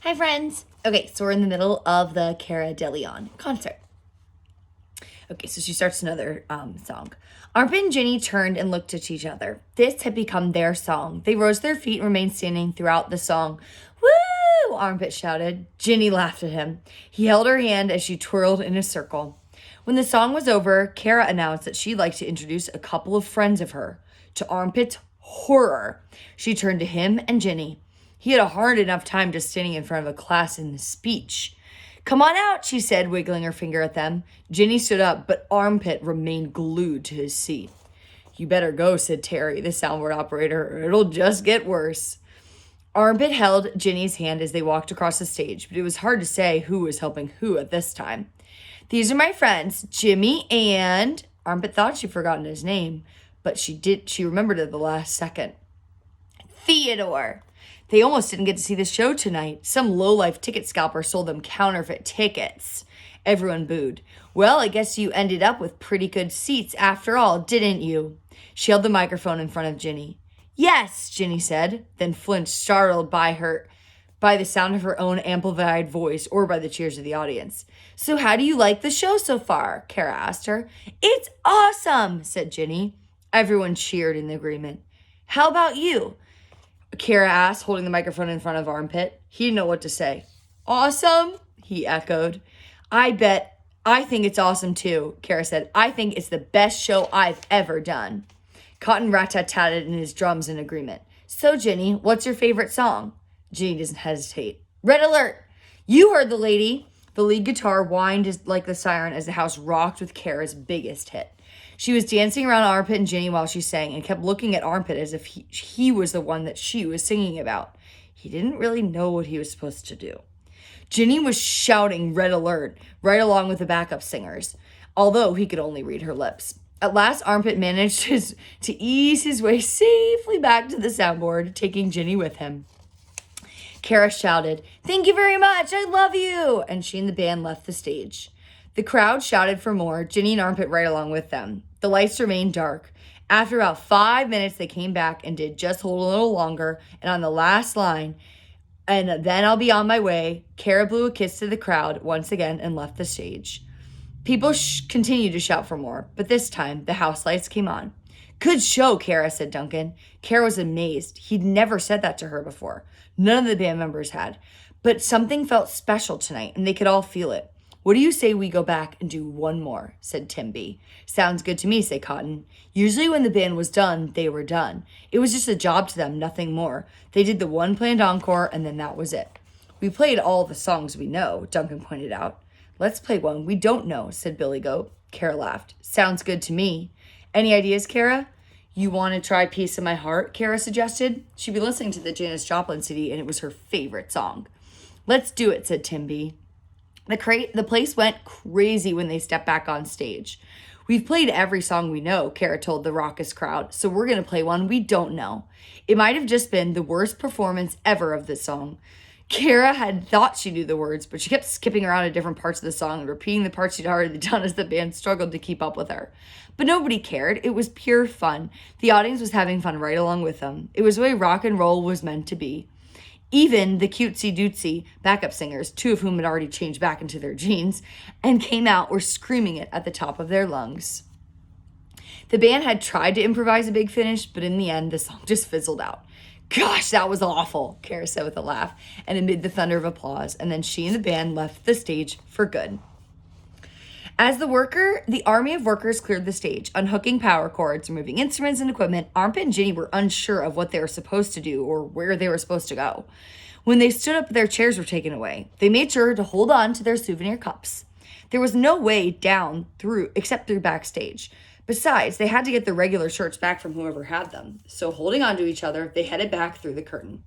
Hi, friends. Okay, so we're in the middle of the Cara DeLeon concert. Okay, so she starts another song. Armpit and Ginny turned and looked at each other. This had become their song. They rose to their feet and remained standing throughout the song. Woo! Armpit shouted. Ginny laughed at him. He held her hand as she twirled in a circle. When the song was over, Cara announced that she'd like to introduce a couple of friends of her. To Armpit's horror, she turned to him and Ginny. He had a hard enough time just standing in front of a class in the speech. Come on out, she said, wiggling her finger at them. Ginny stood up, but Armpit remained glued to his seat. You better go, said Terry, the soundboard operator, or it'll just get worse. Armpit held Ginny's hand as they walked across the stage, but it was hard to say who was helping who at this time. These are my friends, Jimmy and... Armpit thought she'd forgotten his name, but she remembered at the last second. Theodore. They almost didn't get to see the show tonight. Some lowlife ticket scalper sold them counterfeit tickets. Everyone booed. Well, I guess you ended up with pretty good seats after all, didn't you? She held the microphone in front of Ginny. Yes, Ginny said, then flinched, startled by the sound of her own amplified voice or by the cheers of the audience. So how do you like the show so far? Cara asked her. It's awesome, said Ginny. Everyone cheered in agreement. How about you? Cara asked, holding the microphone in front of Armpit. He didn't know what to say. Awesome, he echoed. I think it's awesome too, Cara said. I think it's the best show I've ever done. Cotton rat-tat-tatted in his drums in agreement. So, Ginny, what's your favorite song? Ginny doesn't hesitate. Red Alert! You heard the lady. The lead guitar whined like the siren as the house rocked with Cara's biggest hit. She was dancing around Armpit and Ginny while she sang and kept looking at Armpit as if he was the one that she was singing about. He didn't really know what he was supposed to do. Ginny was shouting Red Alert right along with the backup singers, although he could only read her lips. At last, Armpit managed to ease his way safely back to the soundboard, taking Ginny with him. Cara shouted, "Thank you very much, I love you!" And she and the band left the stage. The crowd shouted for more, Ginny and Armpit right along with them. The lights remained dark. After about 5 minutes, they came back and did just hold a little longer, and on the last line, and then I'll be on my way, Cara blew a kiss to the crowd once again and left the stage. People continued to shout for more, but this time, the house lights came on. Good show, Cara, said Duncan. Cara was amazed. He'd never said that to her before. None of the band members had. But something felt special tonight, and they could all feel it. What do you say we go back and do one more, said Timby. Sounds good to me, said Cotton. Usually when the band was done, they were done. It was just a job to them, nothing more. They did the one planned encore, and then that was it. We played all the songs we know, Duncan pointed out. Let's play one we don't know, said Billy Goat. Cara laughed. Sounds good to me. Any ideas, Cara? You want to try Piece of My Heart, Cara suggested. She'd been listening to the Janis Joplin CD, and it was her favorite song. Let's do it, said Timby. The place went crazy when they stepped back on stage. We've played every song we know, Cara told the raucous crowd, so we're going to play one we don't know. It might have just been the worst performance ever of this song. Cara had thought she knew the words, but she kept skipping around to different parts of the song and repeating the parts she'd already done as the band struggled to keep up with her. But nobody cared. It was pure fun. The audience was having fun right along with them. It was the way rock and roll was meant to be. Even the cutesy-dootsy backup singers, 2 of whom had already changed back into their jeans, and came out were screaming it at the top of their lungs. The band had tried to improvise a big finish, but in the end, the song just fizzled out. Gosh, that was awful, Cara said with a laugh, and amid the thunder of applause, and then she and the band left the stage for good. As the army of workers cleared the stage, unhooking power cords, removing instruments and equipment, Armpit and Ginny were unsure of what they were supposed to do or where they were supposed to go. When they stood up, their chairs were taken away. They made sure to hold on to their souvenir cups. There was no way down except through backstage. Besides, they had to get the regular shirts back from whoever had them. So holding on to each other, they headed back through the curtain.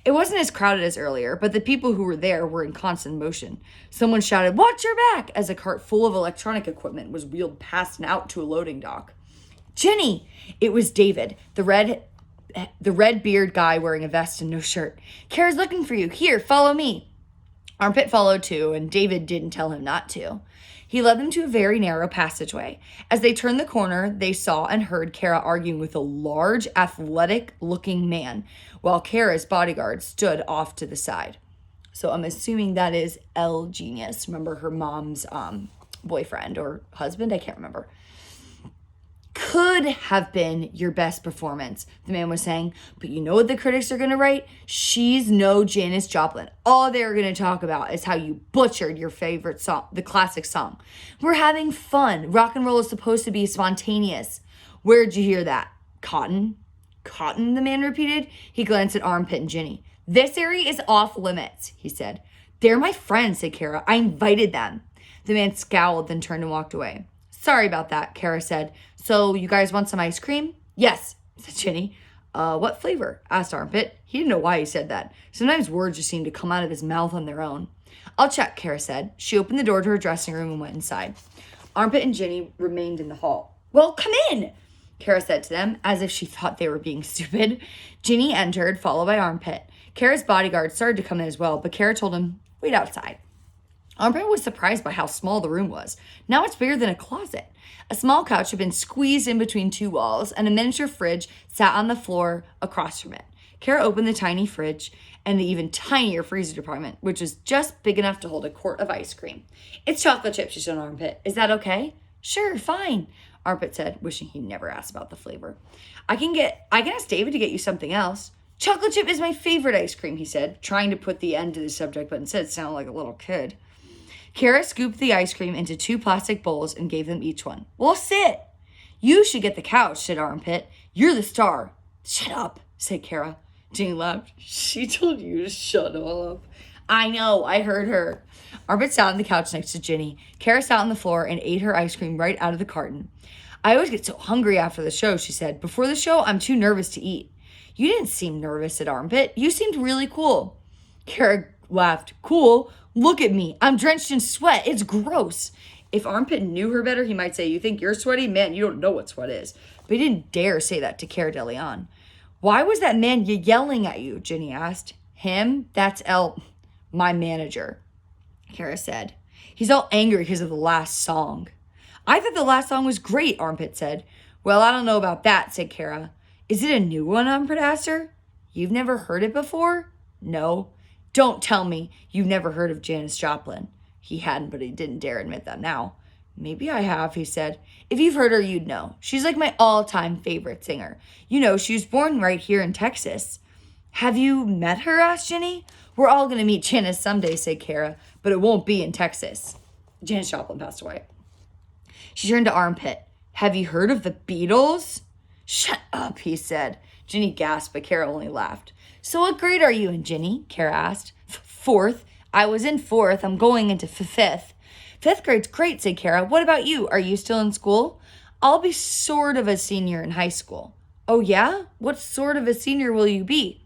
It wasn't as crowded as earlier, but the people who were there were in constant motion. Someone shouted, "Watch your back!" as a cart full of electronic equipment was wheeled past and out to a loading dock. Ginny! It was David, the red beard guy wearing a vest and no shirt. Cara's looking for you. Here, follow me. Armpit followed too, and David didn't tell him not to. He led them to a very narrow passageway. As they turned the corner, they saw and heard Cara arguing with a large, athletic-looking man, while Cara's bodyguard stood off to the side. So I'm assuming that is L Genius. Remember her mom's boyfriend or husband? I can't remember. Could have been your best performance, the man was saying. But you know what the critics are going to write? She's no Janis Joplin. All they're going to talk about is how you butchered your favorite song, the classic song. We're having fun. Rock and roll is supposed to be spontaneous. Where'd you hear that? Cotton? Cotton, the man repeated. He glanced at Armpit and Ginny. This area is off limits, he said. They're my friends, said Kara. I invited them. The man scowled, then turned and walked away. Sorry about that, Kara said. So you guys want some ice cream? Yes, said Ginny. What flavor? Asked Armpit. He didn't know why he said that. Sometimes words just seemed to come out of his mouth on their own. I'll check, Kara said. She opened the door to her dressing room and went inside. Armpit and Ginny remained in the hall. Well, come in, Kara said to them, as if she thought they were being stupid. Ginny entered, followed by Armpit. Kara's bodyguard started to come in as well, but Kara told him, wait outside. Armpit was surprised by how small the room was. Now it's bigger than a closet. A small couch had been squeezed in between two walls, and a miniature fridge sat on the floor across from it. Kara opened the tiny fridge and the even tinier freezer department, which was just big enough to hold a quart of ice cream. It's chocolate chip, she showed Armpit. Is that okay? Sure, fine, Armpit said, wishing he never asked about the flavor. I can ask David to get you something else. Chocolate chip is my favorite ice cream, he said, trying to put the end to the subject, but instead sounded like a little kid. Kara scooped the ice cream into 2 plastic bowls and gave them each one. Well, sit. You should get the couch, said Armpit. You're the star. Shut up, said Kara. Ginny laughed. She told you to shut up. I know, I heard her. Armpit sat on the couch next to Ginny. Kara sat on the floor and ate her ice cream right out of the carton. I always get so hungry after the show, she said. Before the show, I'm too nervous to eat. You didn't seem nervous, said Armpit. You seemed really cool. Kara laughed. Cool? Look at me. I'm drenched in sweat. It's gross. If Armpit knew her better, he might say, you think you're sweaty? Man, you don't know what sweat is. But he didn't dare say that to Cara DeLeon. Why was that man yelling at you? Ginny asked. Him? That's my manager, Kara said. He's all angry because of the last song. I thought the last song was great, Armpit said. Well, I don't know about that, said Kara. Is it a new one, Armpit asked her. You've never heard it before? No. Don't tell me you've never heard of Janis Joplin. He hadn't, but he didn't dare admit that now. Maybe I have, he said. If you've heard her, you'd know. She's like my all-time favorite singer. You know, she was born right here in Texas. Have you met her? Asked Ginny. We're all going to meet Janis someday, said Kara, but it won't be in Texas. Janis Joplin passed away. She turned to Armpit. Have you heard of the Beatles? Shut up, he said. Ginny gasped, but Kara only laughed. So what grade are you in, Ginny? Kara asked. 4th. I was in 4th. I'm going into 5th. 5th grade's great, said Kara. What about you? Are you still in school? I'll be sort of a senior in high school. Oh, yeah? What sort of a senior will you be?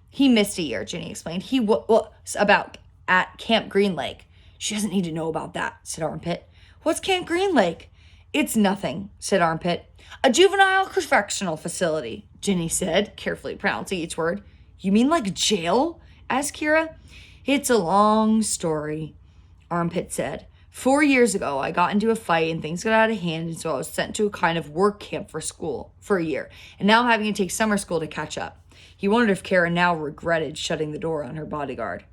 He missed a year, Ginny explained. He was about at Camp Green Lake. She doesn't need to know about that, said Armpit. What's Camp Green Lake? It's nothing, said Armpit. A juvenile correctional facility, Ginny said, carefully pronouncing each word. You mean like jail? Asked Kara. It's a long story, Armpit said. 4 years ago, I got into a fight and things got out of hand, and so I was sent to a kind of work camp for school for a year. And now I'm having to take summer school to catch up. He wondered if Kara now regretted shutting the door on her bodyguard.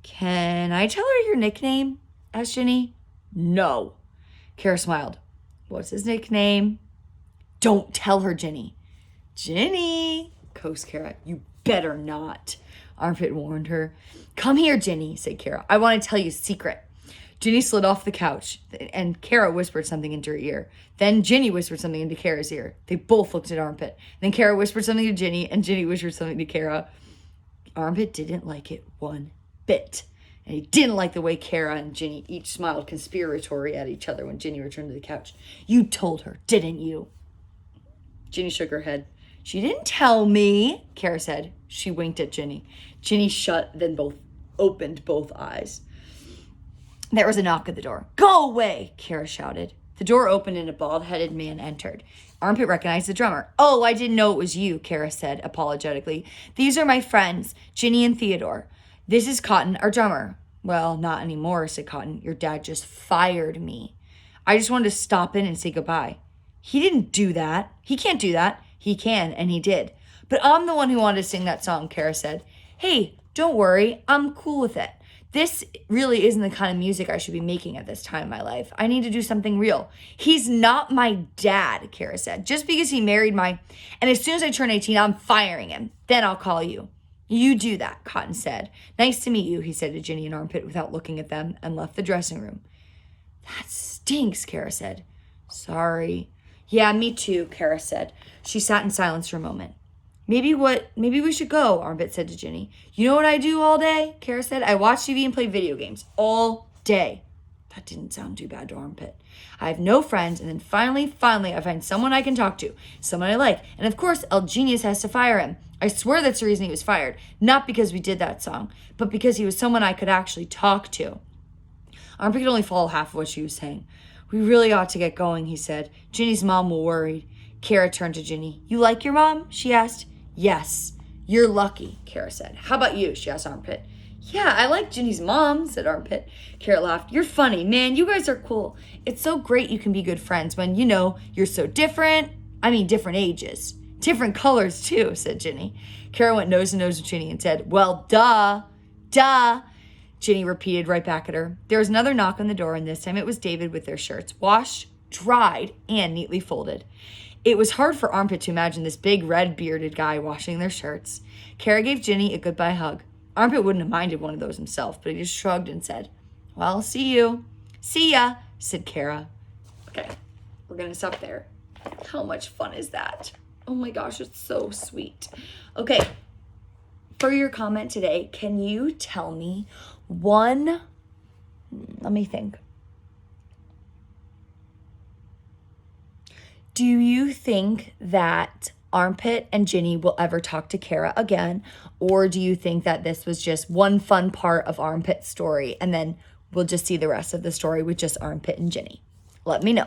Can I tell her your nickname? Asked Ginny. No. Kara smiled. What's his nickname? Don't tell her, Ginny. Ginny, coaxed Kara. You better not, Armpit warned her. Come here, Ginny, said Kara. I want to tell you a secret. Ginny slid off the couch, and Kara whispered something into her ear. Then Ginny whispered something into Kara's ear. They both looked at Armpit. Then Kara whispered something to Ginny, and Ginny whispered something to Kara. Armpit didn't like it one bit. And he didn't like the way Kara and Ginny each smiled conspiratorially at each other when Ginny returned to the couch. You told her, didn't you? Ginny shook her head. She didn't tell me, Kara said. She winked at Ginny. Ginny shut, then opened both eyes. There was a knock at the door. Go away, Kara shouted. The door opened and a bald-headed man entered. Armpit recognized the drummer. Oh, I didn't know it was you, Kara said apologetically. These are my friends, Ginny and Theodore. This is Cotton, our drummer. Well, not anymore, said Cotton. Your dad just fired me. I just wanted to stop in and say goodbye. He didn't do that. He can't do that. He can, and he did. But I'm the one who wanted to sing that song, Kara said. Hey, Don't worry, I'm cool with it. This really isn't the kind of music I should be making at this time in my life. I need to do something real. He's not my dad, Kara said. Just because he married my... And as soon as I turn 18, I'm firing him. Then I'll call you. You do that, Cotton said. Nice to meet you, he said to Ginny and Armpit without looking at them, and left the dressing room. That stinks, Kara said. Sorry. Yeah, me too, Kara said. She sat in silence for a moment. Maybe we should go, Armpit said to Ginny. You know what I do all day? Kara said. I watch TV and play video games all day. That didn't sound too bad to Armpit. I have no friends, and then finally, I find someone I can talk to, someone I like. And of course, El Genius has to fire him. I swear that's the reason he was fired. Not because we did that song, but because he was someone I could actually talk to. Armpit could only follow half of what she was saying. We really ought to get going, he said. Ginny's mom was worried. Kara turned to Ginny. You like your mom? She asked. Yes. You're lucky, Kara said. How about you? She asked Armpit. Yeah, I like Ginny's mom, said Armpit. Kara laughed. You're funny, man. You guys are cool. It's so great you can be good friends when, you're so different. I mean, different ages. Different colors, too, said Ginny. Kara went nose to nose with Ginny and said, well, duh. Ginny repeated right back at her. There was another knock on the door, and this time it was David with their shirts washed, dried, and neatly folded. It was hard for Armpit to imagine this big, red-bearded guy washing their shirts. Kara gave Ginny a goodbye hug. Armpit wouldn't have minded one of those himself, but he just shrugged and said, well, see you. See ya, said Kara. Okay, we're going to stop there. How much fun is that? Oh my gosh, it's so sweet. Okay, for your comment today, can you tell me one, let me think. Do you think that Armpit and Ginny will ever talk to Kara again? Or do you think that this was just one fun part of Armpit's story and then we'll just see the rest of the story with just Armpit and Ginny? Let me know.